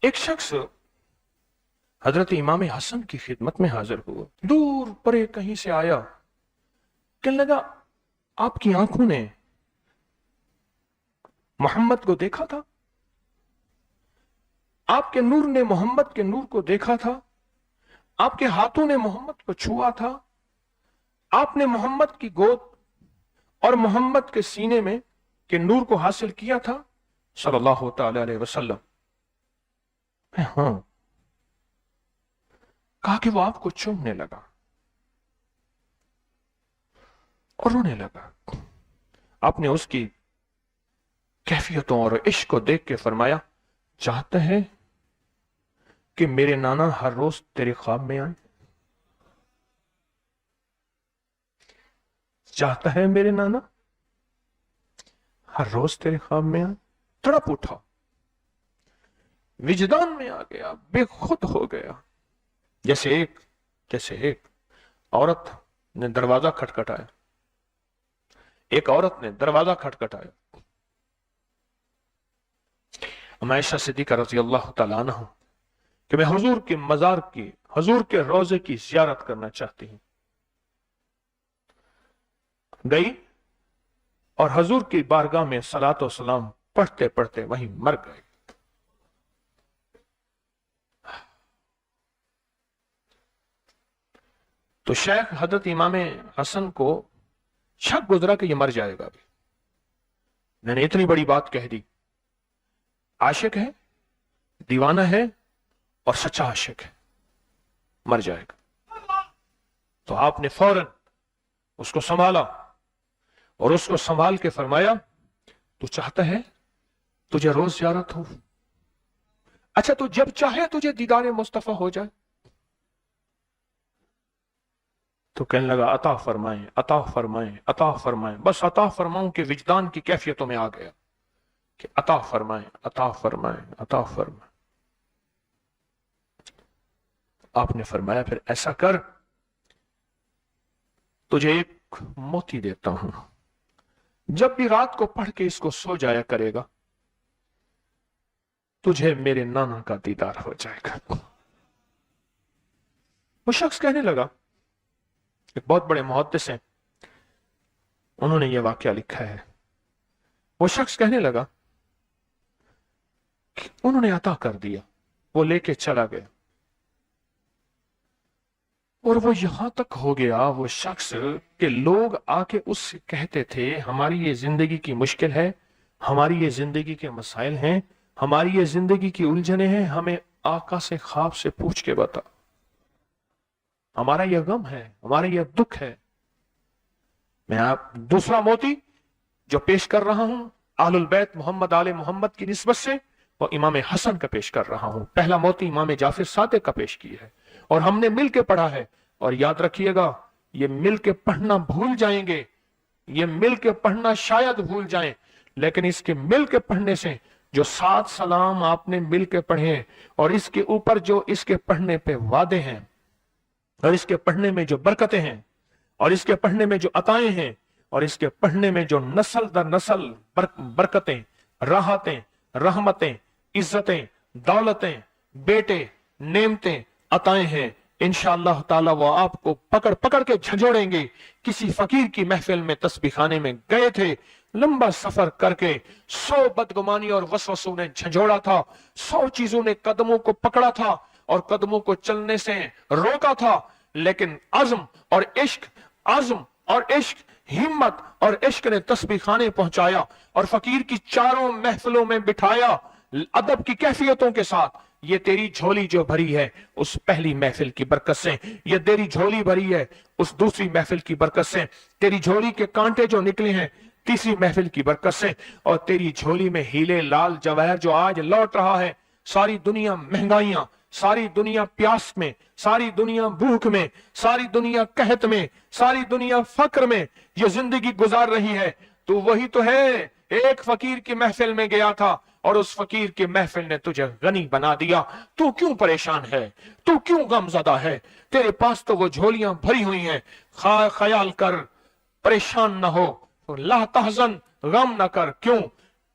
एक शख्स हजरत इमाम हसन की खिदमत में हाजिर हुआ, दूर परे कहीं से आया, कहने लगा आपकी आंखों ने मोहम्मद को देखा था, आपके नूर ने मोहम्मद के नूर को देखा था, आपके हाथों ने मोहम्मद को छुआ था, आपने मोहम्मद की गोद और मोहम्मद के सीने में के नूर को हासिल किया था सल्लल्लाहु तआला अलैहि वसल्लम। हाँ। कहा कि वो आपको चूमने लगा और रोने लगा। आपने उसकी कैफियतों और इश्क को देख के फरमाया, चाहते हैं कि मेरे नाना हर रोज तेरे ख्वाब में आए? चाहता है मेरे नाना हर रोज तेरे ख्वाब में आए? तड़प उठा, विजदान में आ गया, बेखुद हो गया। जैसे एक औरत ने दरवाजा खटखटाया, एक औरत ने दरवाजा खटखटाया। आयशा सिद्दीक़ा रज़ी अल्लाह तआला अन्हा कि मैं हुजूर के मजार की, हुजूर के रोजे की ज़ियारत करना चाहती हूं। गई और हुजूर की बारगाह में सलात व सलाम पढ़ते पढ़ते वहीं मर गए। तो शेख हजरत इमाम हसन को शक गुजरा कि ये मर जाएगा भी। मैंने इतनी बड़ी बात कह दी, आशिक है, दीवाना है और सच्चा आशिक है, मर जाएगा। तो आपने फौरन उसको संभाला और उसको संभाल के फरमाया, तू चाहता है तुझे रोज ज़ियारत हो? अच्छा, तो जब चाहे तुझे दीदार मुस्तफा हो जाए? तो कहने लगा अता फरमाएं, अता फरमाएं, अता फरमाएं। बस अता फरमाऊं के विजदान की कैफियतों में आ गया कि अता फरमाएं, अता फरमाएं, अता फरमाएं। आपने फरमाया फिर ऐसा कर, तुझे एक मोती देता हूं, जब भी रात को पढ़ के इसको सो जाया करेगा, तुझे मेरे नाना का दीदार हो जाएगा। वो शख्स कहने लगा, एक बहुत बड़े मुहद्दिस हैं, उन्होंने यह वाकया लिखा है। वो शख्स कहने लगा कि उन्होंने अता कर दिया, वो लेके चला गया और वो यहां तक हो गया वो शख्स के लोग आके उससे कहते थे, हमारी ये जिंदगी की मुश्किल है, हमारी ये जिंदगी के मसाइल हैं, हमारी ये जिंदगी की उलझने हैं, हमें आका से ख्वाब से पूछ के बता, हमारा यह गम है, हमारा यह दुख है। मैं आप दूसरा मोती जो पेश कर रहा हूं आलुल बैत मोहम्मद आले मोहम्मद की निस्बत से, वो इमाम हसन का पेश कर रहा हूं। पहला मोती इमाम जाफर सादिक का पेश किया है और हमने मिल के पढ़ा है। और याद रखिएगा, ये मिल के पढ़ना भूल जाएंगे, ये मिल के पढ़ना शायद भूल जाएं, लेकिन इसके मिल के पढ़ने से जो 7 सलाम आपने मिल के पढ़े और इसके ऊपर जो इसके पढ़ने पे वादे हैं और इसके पढ़ने में जो बरकतें हैं और इसके पढ़ने में जो अताएं हैं और इसके पढ़ने में जो नस्ल दर नस्ल बरकतें, राहतें, रहमतें, इज्जतें, दौलतें, बेटे, नेमतें, अताएं हैं, इंशाअल्लाह ताला वो आपको पकड़ पकड़ के झंझोड़ेंगे। किसी फकीर की महफिल में तस्बीह खाने में गए थे, लंबा सफर करके 100 बदगुमानी और वसवसों ने झंझोड़ा था, 100 चीजों ने कदमों को पकड़ा था और कदमों को चलने से रोका था, लेकिन अज़्म और इश्क, अज़्म और इश्क, हिम्मत और इश्क ने तस्बीह खाने पहुंचाया और फकीर की चारों महफिलों में बिठाया अदब की कैफियतों के साथ। ये तेरी झोली जो भरी है उस पहली महफिल की बरकत से, ये तेरी झोली भरी है उस दूसरी महफिल की बरकत से, तेरी झोली के कांटे जो निकले हैं तीसरी महफिल की बरकत से, और तेरी झोली में हीरे लाल जवाहर जो आज लौट रहा है। सारी दुनिया महंगाइयां, सारी दुनिया प्यास में, सारी दुनिया भूख में, सारी दुनिया कहत में, सारी दुनिया फक्र में ये जिंदगी गुजार रही है। तू वही तो है, एक फकीर की महफिल में गया था और उस फकीर की महफिल ने तुझे गनी बना दिया। तू क्यों परेशान है, तू क्यों गमज़दा है? तेरे पास तो वो झोलियां भरी हुई हैं। ख्याल कर, परेशान न हो, ला तहज़न, गम न कर। क्यों?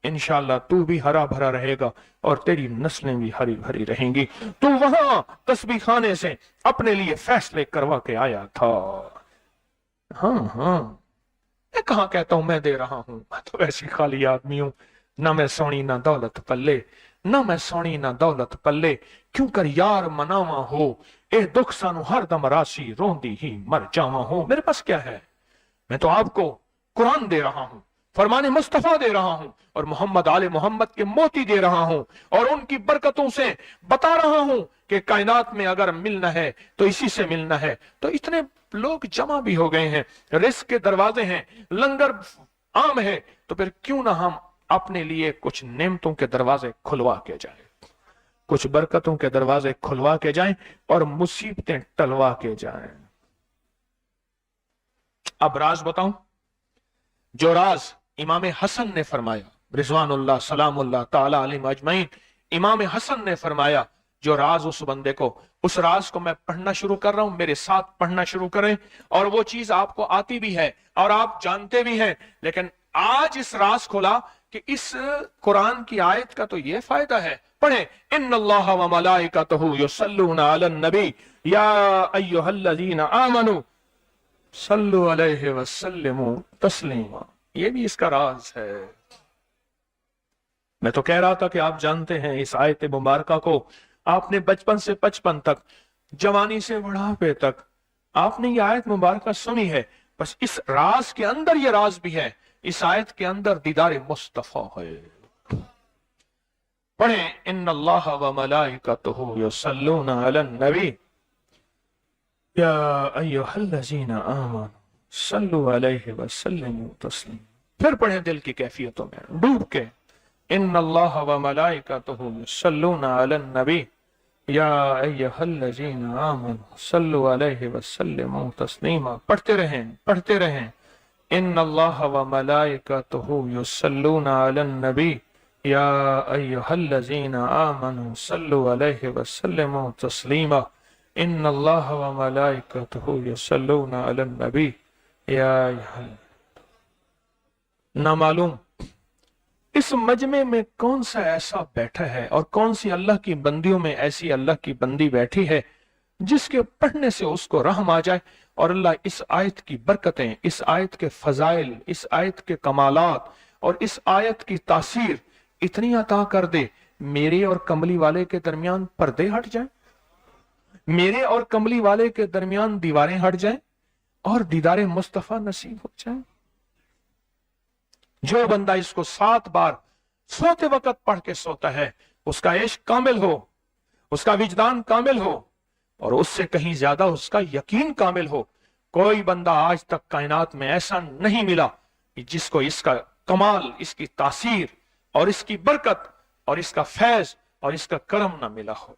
इंशाअल्लाह तू भी हरा भरा रहेगा और तेरी नस्लें भी हरी भरी रहेंगी। तू वहां तस्बीह खाने से अपने लिए फैसले करवा के आया था। हाँ हाँ, मैं कहाँ कहता हूं मैं दे रहा हूं, मैं तो वैसी खाली आदमी हूं, ना मैं सोनी ना दौलत पल्ले, ना मैं सोनी ना दौलत पल्ले, क्यों कर यार मनावा हो, ए दुख सानू हर दम राशि रोंदी ही मर जावा हो। मेरे पास क्या है, मैं तो आपको कुरान दे रहा हूं, फरमाने मुस्तफा दे रहा हूं, और मोहम्मद आले मोहम्मद के मोती दे रहा हूं, और उनकी बरकतों से बता रहा हूं कि कायनात में अगर मिलना है तो इसी से मिलना है। तो इतने लोग जमा भी हो गए हैं, रिस्क के दरवाजे हैं, लंगर आम है, तो फिर क्यों ना हम अपने लिए कुछ नेमतों के दरवाजे खुलवा के जाएं, कुछ बरकतों के दरवाजे खुलवा के जाएं और मुसीबतें टलवा के जाएं। अब राज बताऊं, जो राज इमाम हसन ने फरमाया, रिजवानुल्लाह सलामुल्लाह ताला अलैहि अजमईन, इमाम हसन ने फरमाया, जो राज उस बंदे को, उस राज को मैं पढ़ना शुरू कर रहा हूं, मेरे साथ पढ़ना शुरू करें। और वो चीज आपको आती भी है और आप जानते भी हैं, लेकिन आज इस राज खोला कि इस कुरान की आयत का तो ये फायदा है। पढ़े, इन्नल्लाह व मलाइकतहु युसल्लूना अलन नबी या अय्युहल्लज़ीना आमनू सल्लु अलैहि वसल्लिमू तस्लीमा। ये भी इसका राज है। मैं तो कह रहा था कि आप जानते हैं इस आयत मुबारका को आपने बचपन से 55 तक, जवानी से बुढ़ापे तक आपने ये आयत मुबारका सुनी है, बस इस राज के अंदर ये राज भी है, इस आयत के अंदर दीदार मुस्तफा है। पढ़े, इन्नल्लाह व मलाइकतहु युसल्लूना अलन नबी या अय्युहल्लज़ीना आमनू सल्लु अलैहि वसल्लिमू तस्लीमा। फिर पढ़े दिल की कैफियतों में डूब के, इन्नल्लाह व मलाइकतहु युसल्लूना अलन नबी या अय्युहल्लज़ीना आमनू सल्लु अलैहि वसल्लिमू तस्लीमा। पढ़ते रहें, इन्नल्लाह व मलाइकतहु युसल्लूना अलन नबी या अय्युहल्लज़ीना आमनू सल्लु अलैहि वसल्लिमू तस्लीमा। इन्नल्लाह व मलाइकतहु युसल्लूना अलन नबी या ना मालूम इस मजमे में कौन सा ऐसा बैठा है और कौन सी अल्लाह की बंदियों में ऐसी अल्लाह की बंदी बैठी है जिसके पढ़ने से उसको रहम आ जाए और अल्लाह इस आयत की बरकतें, इस आयत के फजाइल, इस आयत के कमालात और इस आयत की तासीर इतनी अता कर दे, मेरे और कमली वाले के दरमियान पर्दे हट जाए, मेरे और कमली वाले के दरमियान दीवारें हट जाएं और दीदारे मुस्तफा नसीब हो जाए। जो बंदा इसको 7 बार सोते वक्त पढ़ के सोता है, उसका इश्क कामिल हो, उसका विजदान कामिल हो और उससे कहीं ज्यादा उसका यकीन कामिल हो। कोई बंदा आज तक कायनात में ऐसा नहीं मिला कि जिसको इसका कमाल, इसकी तासीर और इसकी बरकत और इसका फैज और इसका करम ना मिला हो।